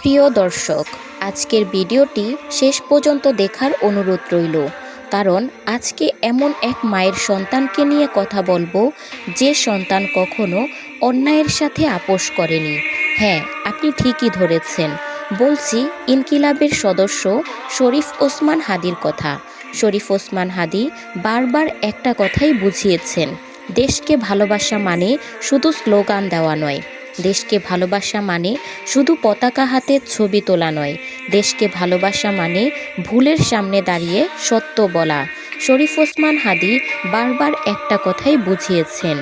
প্রিয় দর্শক, আজকের ভিডিওটি শেষ পর্যন্ত দেখার অনুরোধ রইল, কারণ আজকে এমন এক মায়ের সন্তানকে নিয়ে কথা বলবো যে সন্তান কখনো অন্যায়ের সাথে আপোষ করেনি। হ্যাঁ, আপনি ঠিকই ধরেছেন, বলছি ইনকিলাবের সদস্য শরীফ ওসমান হাদির কথা। শরীফ ওসমান হাদি বারবার একটা কথাই বুঝিয়েছেন, দেশকে ভালোবাসা মানে শুধু স্লোগান দেওয়া নয়, দেশকে ভালোবাসা মানে শুধু পতাকা হাতে ছবি তোলা নয়, দেশকে ভালোবাসা মানে ভুলের সামনে দাঁড়িয়ে সত্য বলা। শরীফ ওসমান হাদি বারবার একটা কথাই বুঝিয়েছেন,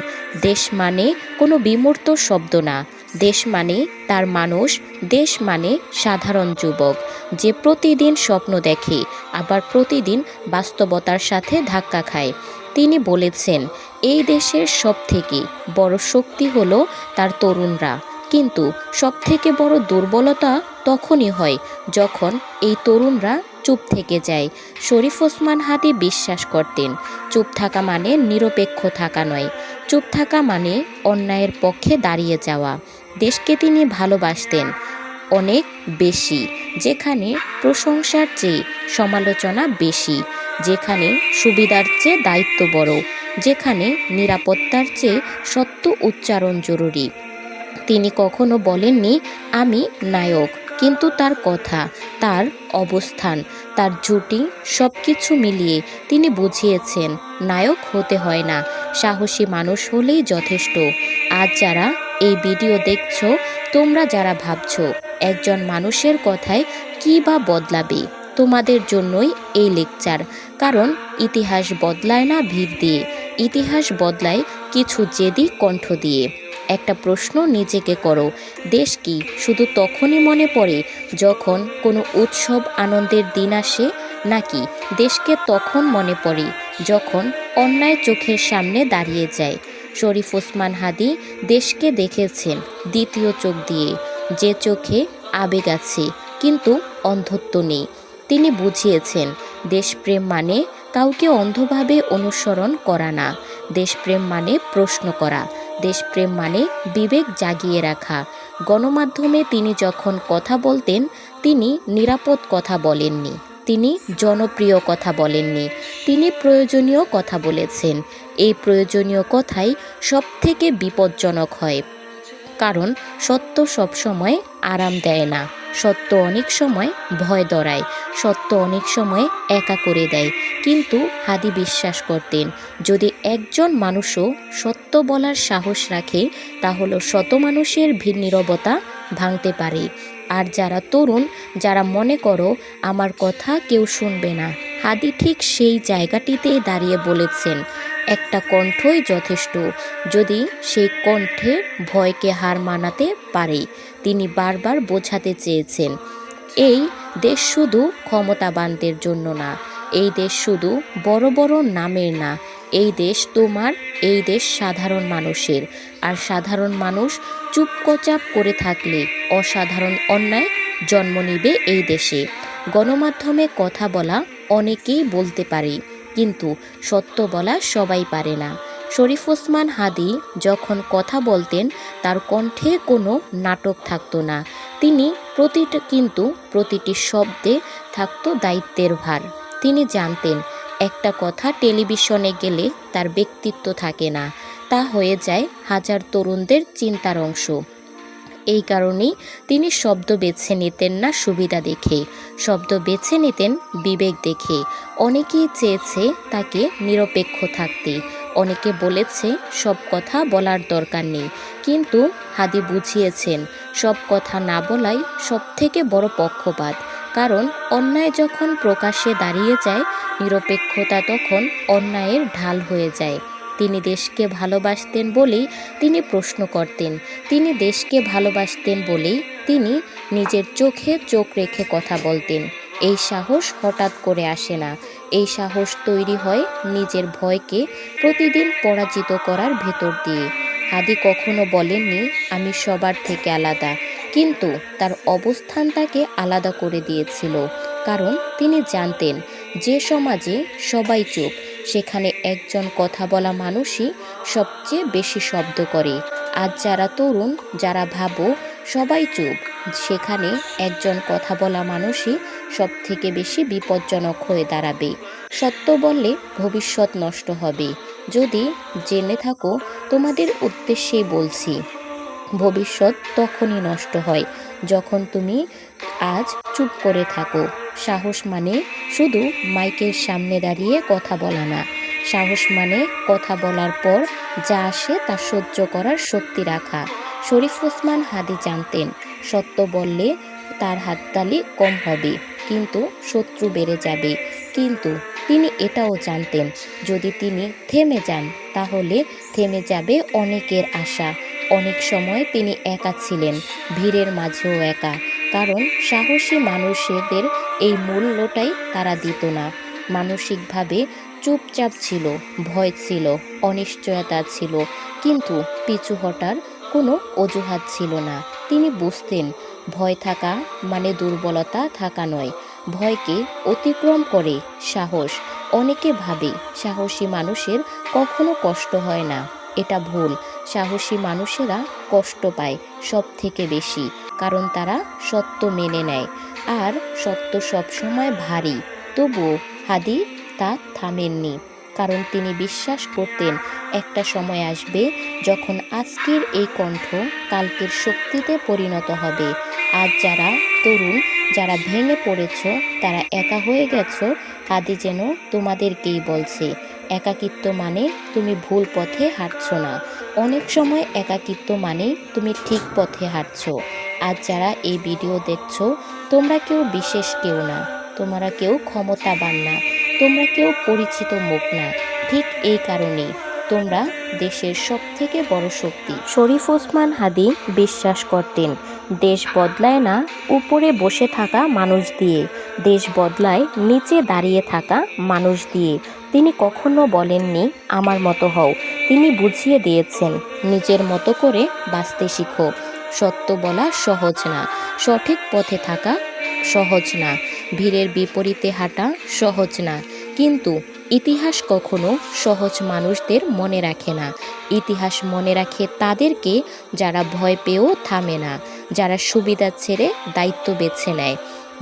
দেশ মানে কোনো বিমূর্ত শব্দ না, দেশ মানে তার মানুষ, দেশ মানে সাধারণ যুবক যে প্রতিদিন স্বপ্ন দেখে আবার প্রতিদিন বাস্তবতার সাথে ধাক্কা খায়। তিনি বলেছেন, এই দেশের সবথেকে বড় শক্তি হলো তার তরুণরা, কিন্তু সবথেকে বড় দুর্বলতা তখনই হয় যখন এই তরুণরা চুপ থেকে যায়। শরীফ ওসমান হাদি বিশ্বাস করতেন, চুপ থাকা মানে নিরপেক্ষ থাকা নয়, চুপ থাকা মানে অন্যায়ের পক্ষে দাঁড়িয়ে যাওয়া। দেশকে তিনি ভালোবাসতেন অনেক বেশি, যেখানে প্রশংসার চেয়ে সমালোচনা বেশি, যেখানে সুবিধার চেয়ে দায়িত্ব বড়, যেখানে নিরাপত্তার চেয়ে সত্য উচ্চারণ জরুরি। তিনি কখনো বলেননি আমি নায়ক, কিন্তু তার কথা, তার অবস্থান, তার জুটি সব কিছু মিলিয়ে তিনি বুঝিয়েছেন নায়ক হতে হয় না, সাহসী মানুষ হলেই যথেষ্ট। আজ যারা এই ভিডিও দেখছো, তোমরা যারা ভাবছো একজন মানুষের কথায় কী বা বদলাবে, তোমাদের জন্যই এই লেকচার। কারণ ইতিহাস বদলায় না ভিড় দিয়ে, ইতিহাস বদলায় কিছু জেদি কণ্ঠ দিয়ে। একটা প্রশ্ন নিজেকে করো, দেশ কি শুধু তখনই মনে পড়ে যখন কোনো উৎসব আনন্দের দিন আসে, নাকি দেশকে তখন মনে পড়ে যখন অন্যায় চোখের সামনে দাঁড়িয়ে যায়? শরীফ ওসমান হাদি দেশকে দেখেছেন দ্বিতীয় চোখ দিয়ে, যে চোখে আবেগ আছে কিন্তু অন্ধত্ব নেই। তিনি বুঝিয়েছেন, দেশপ্রেম মানে কাউকে অন্ধভাবে অনুসরণ করা না, দেশপ্রেম মানে প্রশ্ন করা, দেশপ্রেম মানে বিবেক জাগিয়ে রাখা। গণমাধ্যমে তিনি যখন কথা বলতেন, তিনি নিরাপদ কথা বলেননি, তিনি জনপ্রিয় কথা বলেননি, তিনি প্রয়োজনীয় কথা বলেছেন। এই প্রয়োজনীয় কথাই সবথেকে বিপজ্জনক হয়, কারণ সত্য সবসময় আরাম দেয় না, সত্য অনেক সময় ভয় ধরায়, সত্য অনেক সময় একা করে দেয়। কিন্তু হাদি বিশ্বাস করতেন, যদি একজন মানুষও সত্য বলার সাহস রাখে, তাহলে শত মানুষের নীরবতা ভাঙতে পারে। আর যারা তরুণ, যারা মনে করো আমার কথা কেউ শুনবে না, হাদি ঠিক সেই জায়গাটিতেই দাঁড়িয়ে বলেছেন, একটা কণ্ঠই যথেষ্ট, যদি সেই কণ্ঠে ভয়কে হার মানাতে পারে। তিনি বারবার বোঝাতে চেয়েছেন, এই দেশ শুধু ক্ষমতাবানদের জন্য না, এই দেশ শুধু বড় বড় নামের না, এই দেশ তোমার, এই দেশ সাধারণ মানুষের। আর সাধারণ মানুষ চুপচাপ করে থাকলে অসাধারণ অন্যায় জন্ম নিবে এই দেশে। গণমাধ্যমে কথা বলা অনেকেই বলতে পারে, কিন্তু সত্য বলা সবাই পারে না। শরীফ ওসমান হাদি যখন কথা বলতেন, তার কণ্ঠে কোনো নাটক থাকতো না, তিনি প্রতিটি শব্দে থাকতো দায়িত্বের ভার। তিনি জানতেন, একটা কথা টেলিভিশনে গেলে তার ব্যক্তিত্ব থাকে না, তা হয়ে যায় হাজার তরুণদের চিন্তার অংশ। এই কারণেই তিনি শব্দ বেছে নিতেন না সুবিধা দেখে, শব্দ বেছে নিতেন বিবেক দেখে। অনেকেই চেয়েছে তাকে নিরপেক্ষ থাকতে, অনেকে বলেছে সব কথা বলার দরকার নেই, কিন্তু হাদি বুঝিয়েছেন সব কথা না বলাই সবথেকে বড় পক্ষপাত। কারণ অন্যায় যখন প্রকাশ্যে দাঁড়িয়ে যায়, নিরপেক্ষতা তখন অন্যায়ের ঢাল হয়ে যায়। তিনি দেশকে ভালোবাসতেন বলেই তিনি প্রশ্ন করতেন, তিনি দেশকে ভালোবাসতেন বলেই তিনি নিজের চোখে চোখ রেখে কথা বলতেন। এই সাহস হঠাৎ করে আসে না, এই সাহস তৈরি হয় নিজের ভয়কে প্রতিদিন পরাজিত করার ভেতর দিয়ে। হাদি কখনো বলেননি আমি সবার থেকে আলাদা, কিন্তু তার অবস্থান তাকে আলাদা করে দিয়েছিল। কারণ তিনি জানতেন, যে সমাজে সবাই চুপ, সেখানে একজন কথা বলা মানুষই সবচেয়ে বেশি শব্দ করে। আজ যারা তরুণ, যারা ভাবো সবাই চুপ, সেখানে একজন কথা বলা মানুষই সব থেকে বেশি বিপজ্জনক হয়ে দাঁড়াবে। সত্য বললে ভবিষ্যৎ নষ্ট হবে। যদি জেনে থাকো, তোমাদের উদ্দেশ্যেই বলছি, ভবিষ্যৎ তখনই নষ্ট হয় যখন তুমি আজ চুপ করে থাকো। সাহস মানে শুধু মাইকের সামনে দাঁড়িয়ে কথা বলা না। সাহস মানে কথা বলার পর যা আসে তা সহ্য করার শক্তি রাখা। শরীফ ওসমান হাদি জানতেন, সত্য বললে তার হাততালি কম হবে, কিন্তু শত্রু বেড়ে যাবে। কিন্তু তিনি এটাও জানতেন, যদি তিনি থেমে যান তাহলে থেমে যাবে অনেকের আশা। অনেক সময় তিনি একা ছিলেন, ভিড়ের মাঝেও একা, কারণ সাহসী মানুষদের এই মূল্যটাই তারা দিত না। মানসিকভাবে চুপচাপ ছিল, ভয় ছিল, অনিশ্চয়তা ছিল, কিন্তু পিছু হটার কোনো অজুহাত ছিল না। তিনি বুঝতেন, ভয় থাকা মানে দুর্বলতা থাকা নয়, ভয়কে অতিক্রম করে সাহস। অনেকে ভাবে সাহসী মানুষের কখনো কষ্ট হয় না। এটা ভুল। সাহসী মানুষেরা কষ্ট পায় সব থেকে বেশি, কারণ তারা সত্য মেনে নেয়, আর সত্য সবসময় ভারী। তবুও হাদি তা থামেননি, কারণ তিনি বিশ্বাস করতেন একটা সময় আসবে যখন আজকের এই কণ্ঠ কালকের শক্তিতে পরিণত হবে। আজ যারা তরুণ, যারা ভেঙে পড়েছ, তারা একা হয়ে গেছো, হাদি যেন তোমাদেরকেই বলছে, একাকিত্ব মানে তুমি ভুল পথে হাঁটছো না। অনেক সময় একাকিত্ব মানে তুমি ঠিক পথে হাঁটছো। আজ যারা এই ভিডিও দেখছো, তোমরা কেউ বিশেষ কেউ না, তোমরা কেউ ক্ষমতাবান না, তোমরা কেউ পরিচিত মুখ না। ঠিক এই কারণেই তোমরা দেশের সব থেকে বড় শক্তি। শরীফ ওসমান হাদি বিশ্বাস করতেন, দেশ বদলায় না উপরে বসে থাকা মানুষ দিয়ে, দেশ বদলায় নিচে দাঁড়িয়ে থাকা মানুষ দিয়ে। তিনি কখনো বলেননি আমার মতো হও, তিনি বুঝিয়ে দিয়েছেন নিজের মতো করে বাঁচতে শিখো। সত্য বলা সহজ না, সঠিক পথে থাকা সহজ না, ভিড়ের বিপরীতে হাঁটা সহজ না, কিন্তু ইতিহাস কখনো সহজ মানুষদের মনে রাখে না। ইতিহাস মনে রাখে তাদেরকে যারা ভয় পেয়েও থামে না, যারা সুবিধা ছেড়ে দায়িত্ব বেছে নেয়,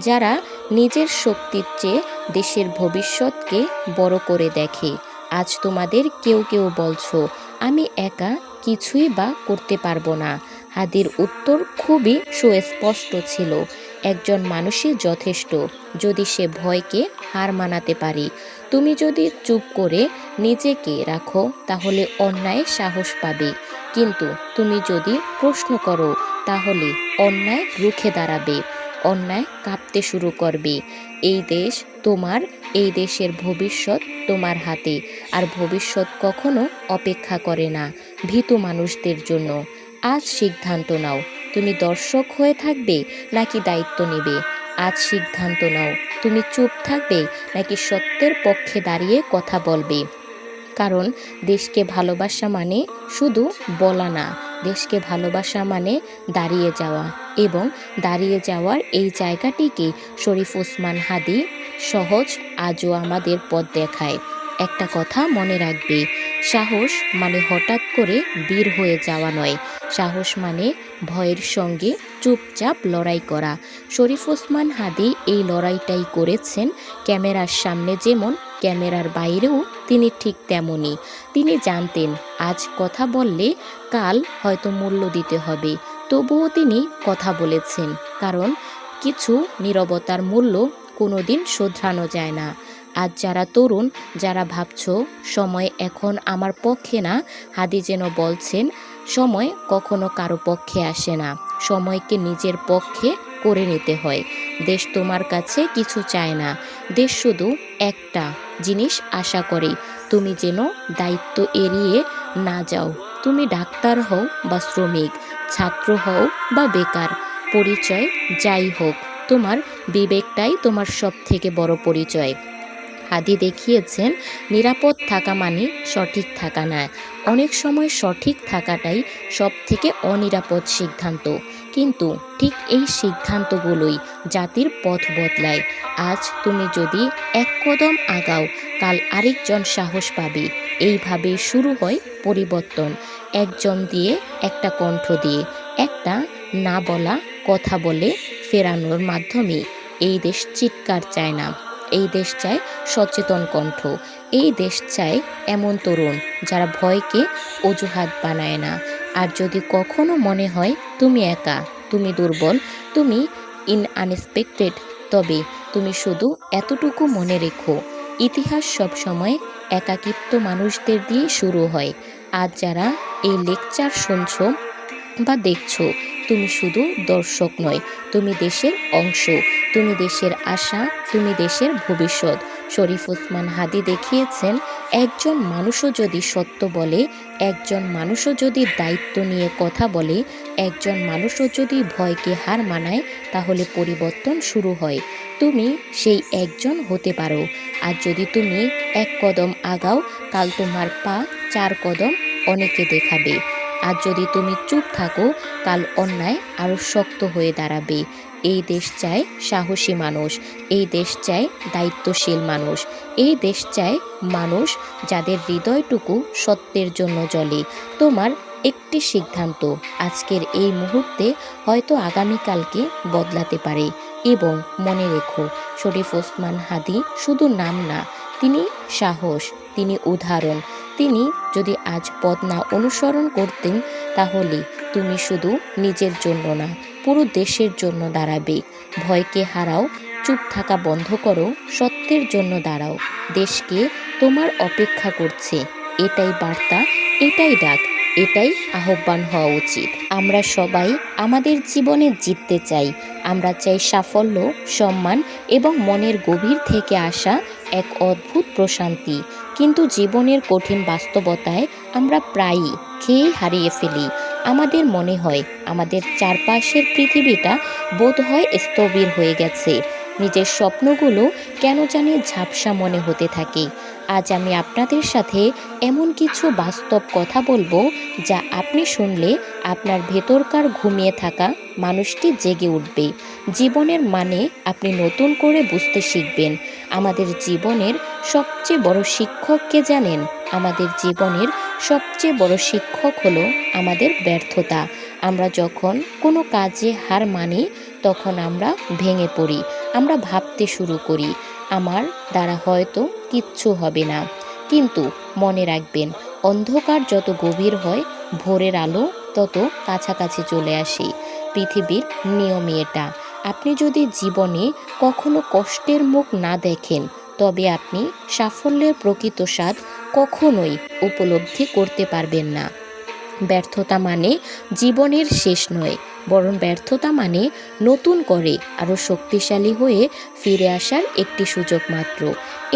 যারা নিজের শক্তির চেয়ে দেশের ভবিষ্যৎকে বড় করে দেখে। আজ তোমাদের কেউ কেউ বলছো আমি একা কিছুই বা করতে পারবো না। হাদির উত্তর খুবই সুস্পষ্ট ছিল, একজন মানুষই যথেষ্ট যদি সে ভয়কে হার মানাতে পারে। তুমি যদি চুপ করে নিজেকে রাখো তাহলে অন্যায় সাহস পাবে, কিন্তু তুমি যদি প্রশ্ন করো তাহলে অন্যায় রুখে দাঁড়াবে, অন্যায় কাঁপতে শুরু করবে। এই দেশ তোমার, এই দেশের ভবিষ্যৎ তোমার হাতে, আর ভবিষ্যৎ কখনো অপেক্ষা করে না ভীতু মানুষদের জন্য। আজ সিদ্ধান্ত নাও, তুমি দর্শক হয়ে থাকবে নাকি দায়িত্ব নেবে। আজ সিদ্ধান্ত নাও, তুমি চুপ থাকবে নাকি সত্যের পক্ষে দাঁড়িয়ে কথা বলবে। কারণ দেশকে ভালোবাসা মানে শুধু বলা না, দেশকে ভালোবাসা মানে দাঁড়িয়ে যাওয়া, এবং দাঁড়িয়ে যাওয়ার এই জায়গাটিকে শরীফ ওসমান হাদি সহজ আজও আমাদের পথ দেখায়। একটা কথা মনে রাখবে, সাহস মানে হঠাৎ করে বীর হয়ে যাওয়া নয়, সাহস মানে ভয়ের সঙ্গে চুপচাপ লড়াই করা। শরীফ ওসমান হাদি এই লড়াইটাই করেছেন, ক্যামেরার সামনে যেমন ক্যামেরার বাইরেও তিনি ঠিক তেমনই। তিনি জানতেন আজ কথা বললে কাল হয়তো মূল্য দিতে হবে, তবুও তিনি কথা বলেছেন, কারণ কিছু নীরবতার মূল্য কোনোদিন শোধরানো যায় না। আজ যারা তরুণ, যারা ভাবছো সময় এখন আমার পক্ষে না, হাদি যেন বলছেন সময় কখনো কারো পক্ষে আসে না, সময়কে নিজের পক্ষে করে নিতে হয়। দেশ তোমার কাছে কিছু চায় না, দেশ শুধু একটা জিনিস আশা করে, তুমি যেন দায়িত্ব এড়িয়ে না যাও। তুমি ডাক্তার হও বা শ্রমিক, ছাত্র হও বা বেকার, পরিচয় যাই হোক, তোমার বিবেকটাই তোমার সব থেকে বড় পরিচয়। হাদি দেখিয়েছেন নিরাপদ থাকা মানে সঠিক থাকা না, অনেক সময় সঠিক থাকাটাই সব থেকে অনিরাপদ সিদ্ধান্ত, কিন্তু ঠিক এই সিদ্ধান্তগুলোই জাতির পথ বদলায়। আজ তুমি যদি এক কদম আগাও, কাল আরেকজন সাহস পাবে। এইভাবেই শুরু হয় পরিবর্তন, একজন দিয়ে, একটা কণ্ঠ দিয়ে, একটা না বলা কথা বলে ফেরানোর মাধ্যমে। এই দেশ চিৎকার চায় না, এই দেশ চায় সচেতন কণ্ঠ। এই দেশ চায় এমন তরুণ যারা ভয়কে অজুহাত বানায় না। আর যদি কখনো মনে হয় তুমি একা, তুমি দুর্বল, তুমি আনএক্সপেক্টেড, তবে তুমি শুধু এতটুকু মনে রেখো, ইতিহাস সবসময় একাকিত্ব মানুষদের দিয়ে শুরু হয়। আজ যারা এই লেকচার শুনছো বা দেখছো, তুমি শুধু দর্শক নয়, তুমি দেশের অংশ, তুমি দেশের আশা, তুমি দেশের ভবিষ্যৎ। শরীফ ওসমান হাদী দেখিয়েছেন, একজন মানুষও যদি সত্য বলে, একজন মানুষও যদি দায়িত্ব নিয়ে কথা বলে, একজন মানুষও যদি ভয়কে হার মানায়, তাহলে পরিবর্তন শুরু হয়। তুমি সেই একজন হতে পারো। আর যদি তুমি এক কদম আগাও, কাল তোমার পা 4 কদম অনেকে দেখাবে। আর যদি তুমি চুপ থাকো, কাল অন্যায় আরও শক্ত হয়ে দাঁড়াবে। এই দেশ চায় সাহসী মানুষ, এই দেশ চায় দায়িত্বশীল মানুষ, এই দেশ চায় মানুষ যাদের হৃদয়টুকু সত্যের জন্য জ্বলে। তোমার একটি সিদ্ধান্ত আজকের এই মুহূর্তে হয়তো আগামীকালকে বদলাতে পারে। এবং মনে রেখো, শরীফ ওসমান হাদী শুধু নাম না, তিনি সাহস, তিনি উদাহরণ। তিনি যদি আজ পথ না অনুসরণ করতেন, তাহলে তুমি শুধু নিজের জন্য না, পুরো দেশের জন্য দাঁড়াবে। ভয়কে হারাও, চুপ থাকা বন্ধ করো, সত্যের জন্য দাঁড়াও। দেশকে তোমার অপেক্ষা করছে। এটাই বার্তা, এটাই ডাক, এটাই আহ্বান হওয়া উচিত। আমরা সবাই আমাদের জীবনে জিততে চাই। আমরা চাই সাফল্য, সম্মান এবং মনের গভীর থেকে আসা এক অদ্ভুত প্রশান্তি। কিন্তু জীবনের কঠিন বাস্তবতায় আমরা প্রায়ই খেয়ে হারিয়ে ফেলি। আমাদের মনে হয় আমাদের চারপাশের পৃথিবীটা বোধহয় স্থবির হয়ে গেছে। নিজের স্বপ্নগুলো কেন জানি ঝাপসা মনে হতে থাকে। আজ আমি আপনাদের সাথে এমন কিছু বাস্তব কথা বলবো, যা আপনি শুনলে আপনার ভেতরকার ঘুমিয়ে থাকা মানুষটি জেগে উঠবে। জীবনের মানে আপনি নতুন করে বুঝতে শিখবেন। আমাদের জীবনের সবচেয়ে বড় শিক্ষক কে জানেন? আমাদের জীবনের সবচেয়ে বড় শিক্ষক হলো আমাদের ব্যর্থতা। আমরা যখন কোনো কাজে হার মানি, তখন আমরা ভেঙে পড়ি। আমরা ভাবতে শুরু করি, আমার দ্বারা হয়তো কিচ্ছু হবে না। কিন্তু মনে রাখবেন, অন্ধকার যত গভীর হয়, ভোরের আলো তত কাছাকাছি চলে আসে। পৃথিবীর নিয়মই এটা। আপনি যদি জীবনে কখনো কষ্টের মুখ না দেখেন, তবে আপনি সাফল্যের প্রকৃত স্বাদ কখনোই উপলব্ধি করতে পারবেন না। ব্যর্থতা মানে জীবনের শেষ নয়, বরং ব্যর্থতা মানে নতুন করে আরও শক্তিশালী হয়ে ফিরে আসার একটি সুযোগ মাত্র।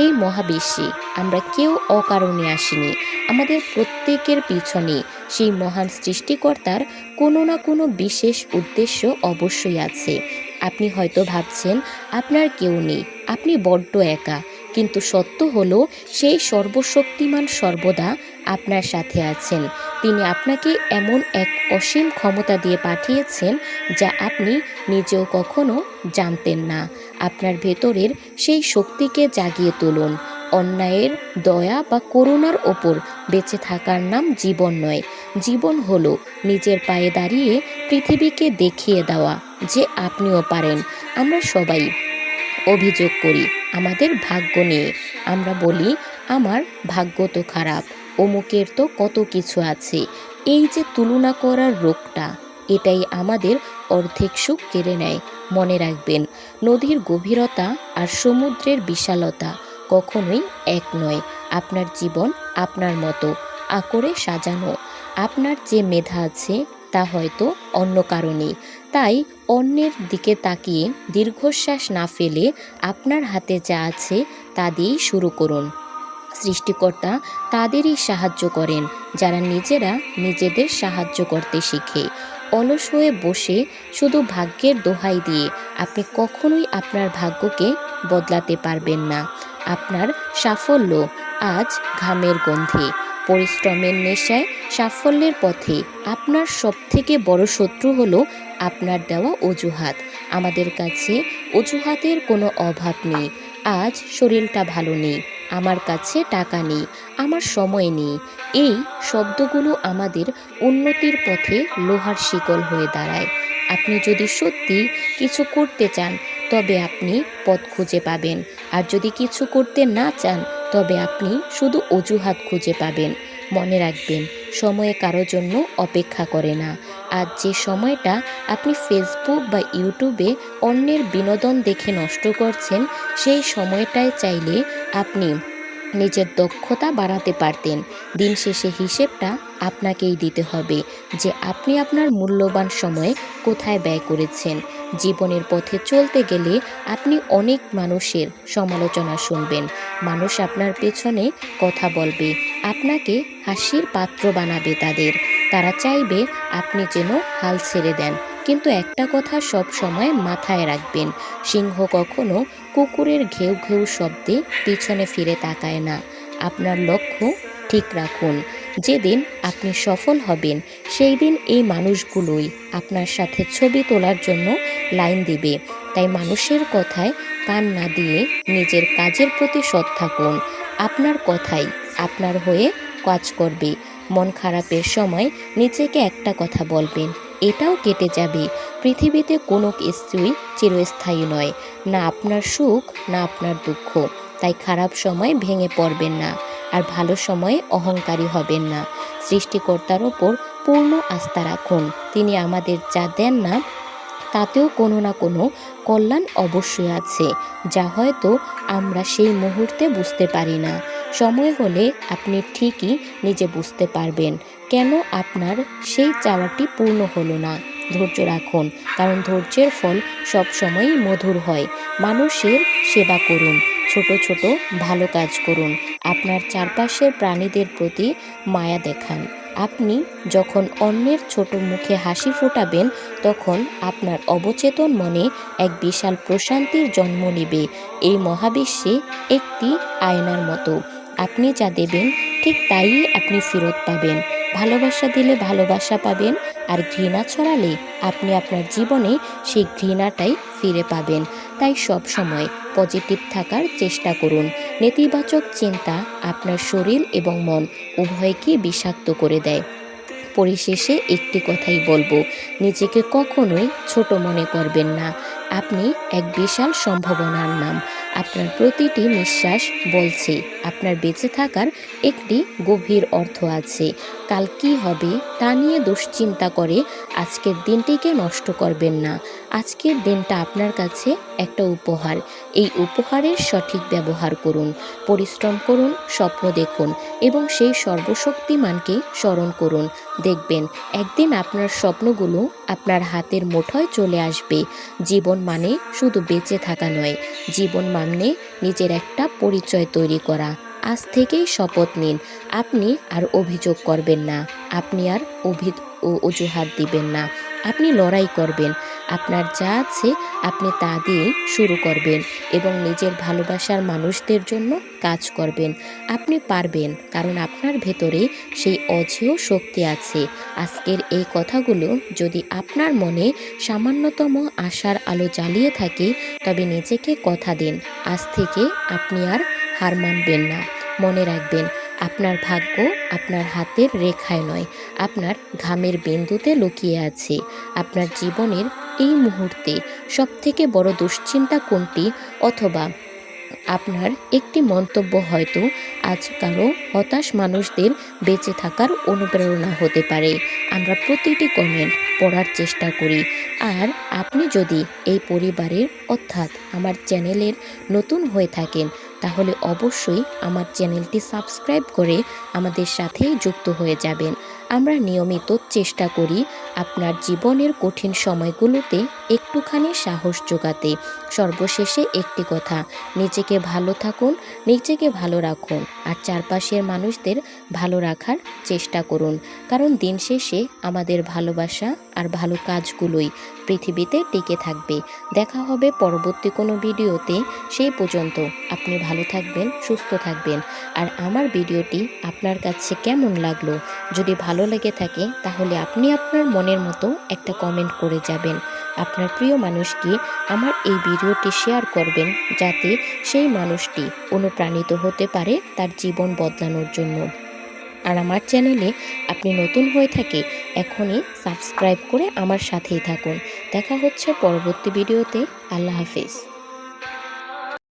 এই মহাবিশ্বে আমরা কেউ অকারণে আসিনি। আমাদের প্রত্যেকের পিছনে সেই মহান সৃষ্টিকর্তার কোনো না কোনো বিশেষ উদ্দেশ্য অবশ্যই আছে। আপনি হয়তো ভাবছেন আপনার কেউ নেই, আপনি বড্ড একা। কিন্তু সত্য হলো, সেই সর্বশক্তিমান সর্বদা আপনার সাথে আছেন। তিনি আপনাকে এমন এক অসীম ক্ষমতা দিয়ে পাঠিয়েছেন, যা আপনি নিজেও কখনো জানতেন না। আপনার ভেতরের সেই শক্তিকে জাগিয়ে তুলুন। অন্যায়ের, দয়া বা করুণার ওপর বেঁচে থাকার নাম জীবন নয়। জীবন হলো নিজের পায়ে দাঁড়িয়ে পৃথিবীকে দেখিয়ে দেওয়া যে আপনিও পারেন। আমরা সবাই অভিযোগ করি আমাদের ভাগ্য নিয়ে। আমরা বলি, আমার ভাগ্য তো খারাপ, অমুকের তো কত কিছু আছে। এই যে তুলনা করার রোগটা, এটাই আমাদের অর্ধেক সুখ কেড়ে নেয়। মনে রাখবেন, নদীর গভীরতা আর সমুদ্রের বিশালতা কখনোই এক নয়। আপনার জীবন আপনার মতো আঁকড়ে সাজানো। আপনার যে মেধা আছে, তা হয়তো অন্য কারণে। তাই অন্যের দিকে তাকিয়ে দীর্ঘশ্বাস না ফেলে আপনার হাতে যা আছে তা দিয়েই শুরু করুন। সৃষ্টিকর্তা তাদেরই সাহায্য করেন যারা নিজেরা নিজেদের সাহায্য করতে শিখে। অলস হয়ে বসে শুধু ভাগ্যের দোহাই দিয়ে আপনি কখনোই আপনার ভাগ্যকে বদলাতে পারবেন না। আপনার সাফল্য আজ ঘামের গন্ধে, পরিশ্রমের নেশায়, সাফল্যের পথে আপনার সবথেকে বড় শত্রু হলো আপনার দেওয়া অজুহাত। আমাদের কাছে অজুহাতের কোনো অভাব নেই। আজ শরীরটা ভালো নেই, আমার কাছে টাকা নেই, আমার সময় নেই, এই শব্দগুলো আমাদের উন্নতির পথে লোহার শিকল হয়ে দাঁড়ায়। আপনি যদি সত্যি কিছু করতে চান তবে আপনি পথ খুঁজে পাবেন, আর যদি কিছু করতে না চান তবে আপনি শুধু অজুহাত খুঁজে পাবেন। মনে রাখবেন, সময়ে কারো জন্য অপেক্ষা করে না। আর যে সময়টা আপনি ফেসবুক বা ইউটিউবে অন্যের বিনোদন দেখে নষ্ট করছেন, সেই সময়টায় চাইলে আপনি নিজের দক্ষতা বাড়াতে পারতেন। দিন শেষে হিসেবটা আপনাকেই দিতে হবে যে আপনি আপনার মূল্যবান সময় কোথায় ব্যয় করেছেন। জীবনের পথে চলতে গেলে আপনি অনেক মানুষের সমালোচনা শুনবেন। মানুষ আপনার পেছনে কথা বলবে, আপনাকে হাসির পাত্র বানাবে তারা চাইবে আপনি যেন হাল ছেড়ে দেন। কিন্তু একটা কথা সব সময় মাথায় রাখবেন, সিংহ কখনো কুকুরের ঘেউ ঘেউ শব্দে পিছনে ফিরে তাকায় না। আপনার লক্ষ্য ঠিক রাখুন। যেদিন আপনি সফল হবেন সেই দিন এই মানুষগুলোই আপনার সাথে ছবি তোলার জন্য লাইন দিবে। তাই মানুষের কথায় কান না দিয়ে নিজের কাজের প্রতি সৎ থাকুন। আপনার কথাই আপনার হয়ে কাজ করবে। মন খারাপের সময় নিজেকে একটা কথা বলবেন, এটাও কেটে যাবে। পৃথিবীতে কোনো কিছুই চিরস্থায়ী নয়, না আপনার সুখ না আপনার দুঃখ। তাই খারাপ সময় ভেঙে পড়বেন না, আর ভালো সময়ে অহংকারী হবেন না। সৃষ্টিকর্তার ওপর পূর্ণ আস্থা রাখুন। তিনি আমাদের যা দেন না তাতেও কোনো না কোনো কল্যাণ অবশ্যই আছে, যা হয়তো আমরা সেই মুহূর্তে বুঝতে পারি না। সময় হলে আপনি ঠিকই নিজে বুঝতে পারবেন কেন আপনার সেই চাওয়াটি পূর্ণ হলো না। ধৈর্য রাখুন, কারণ ধৈর্যের ফল সবসময়ই মধুর হয়। মানুষের সেবা করুন, ছোট ছোট ভালো কাজ করুন, আপনার চারপাশের প্রাণীদের প্রতি মায়া দেখান। আপনি যখন অন্যের ছোট মুখে হাসি ফোটাবেন, তখন আপনার অবচেতন মনে এক বিশাল প্রশান্তির জন্ম নেবে। এই মহাবিশ্বে একটি আয়নার মতো, আপনি যা দেবেন ঠিক তাই আপনি ফেরত পাবেন। ভালোবাসা দিলে ভালোবাসা পাবেন, আর ঘৃণা ছড়ালে আপনি আপনার জীবনে সেই ঘৃণাটাই ফিরে পাবেন। তাই সব সময় পজিটিভ থাকার চেষ্টা করুন। নেতিবাচক চিন্তা আপনার শরীর এবং মন উভয়কে বিষাক্ত করে দেয়। পরিশেষে একটি কথাই বলবো, নিজেকে কখনোই ছোট মনে করবেন না। আপনি এক বিশাল সম্ভাবনার নাম। আপনার প্রতিটি নিঃশ্বাস বলছে আপনার বেঁচে থাকার একটি গভীর অর্থ আছে। কাল কি হবে তা নিয়ে দুশ্চিন্তা করে আজকের দিনটিকে নষ্ট করবেন না। আজকের দিনটা আপনার কাছে একটা উপহার। এই উপহারের সঠিক ব্যবহার করুন। পরিশ্রম করুন, স্বপ্ন দেখুন এবং সেই সর্বশক্তিমানকে স্মরণ করুন। দেখবেন একদিন আপনার স্বপ্নগুলো আপনার হাতের মুঠোয় চলে আসবে। জীবন মানে শুধু বেঁচে থাকা নয়, জীবন মানে নিজের একটা পরিচয় তৈরি করা। আজ থেকেই শপথ নিন, আপনি আর অভিযোগ করবেন না, আপনি আর অজুহাত দিবেন না। আপনি লড়াই করবেন, আপনার যা আছে আপনি তা দিয়ে শুরু করবেন এবং নিজের ভালোবাসার মানুষদের জন্য কাজ করবেন। আপনি পারবেন, কারণ আপনার ভেতরে সেই অঝেয় শক্তি আছে। আজকের এই কথাগুলো যদি আপনার মনে সামান্যতম আশার আলো জ্বালিয়ে থাকে, তবে নিজেকে কথা দিন, আজ থেকে আপনি আর হার মানবেন না। মনে রাখবেন, আপনার ভাগ্য আপনার হাতের রেখায় নয়, আপনার ঘামের বিন্দুতে লুকিয়ে আছে। আপনার জীবনের এই মুহূর্তে সবথেকে বড় দুশ্চিন্তা কোনটি? অথবা আপনার একটি মন্তব্য হয়তো আজ কারো হতাশ মানুষদের বেঁচে থাকার অনুপ্রেরণা হতে পারে। আমরা প্রতিটি কমেন্ট পড়ার চেষ্টা করি। আর আপনি যদি এই পরিবারের অর্থাৎ আমার চ্যানেলের নতুন হয়ে থাকেন, তাহলে অবশ্যই আমার চ্যানেলটি সাবস্ক্রাইব করে আমাদের সাথে যুক্ত হয়ে যাবেন। আমরা নিয়মিত চেষ্টা করি আপনার জীবনের কঠিন সময়গুলোতে একটুখানি সাহস জোগাতে। সর্বশেষে একটি কথা, নিজেকে ভালো থাকুন, নিজেকে ভালো রাখুন, আর চারপাশের মানুষদের ভালো রাখার চেষ্টা করুন। কারণ দিন শেষে আমাদের ভালোবাসা আর ভালো কাজগুলোই পৃথিবীতে টিকে থাকবে। দেখা হবে পরবর্তী কোনো ভিডিওতে। সেই পর্যন্ত আপনি ভালো থাকবেন, সুস্থ থাকবেন। আর আমার ভিডিওটি আপনার কাছে কেমন লাগলো? যদি ভালো লেগে থাকে তাহলে আপনি আপনার মনের মতো একটা কমেন্ট করে যাবেন। আপনার প্রিয় মানুষকে আমার এই ভিডিওটি শেয়ার করবেন, যাতে সেই মানুষটি অনুপ্রাণিত হতে পারে তার জীবন বদলানোর জন্য। আর আমার চ্যানেলে আপনি নতুন হয়ে থাকে এখনই সাবস্ক্রাইব করে আমার সাথেই থাকুন। দেখা হচ্ছে পরবর্তী ভিডিওতে। আল্লাহ হাফেজ।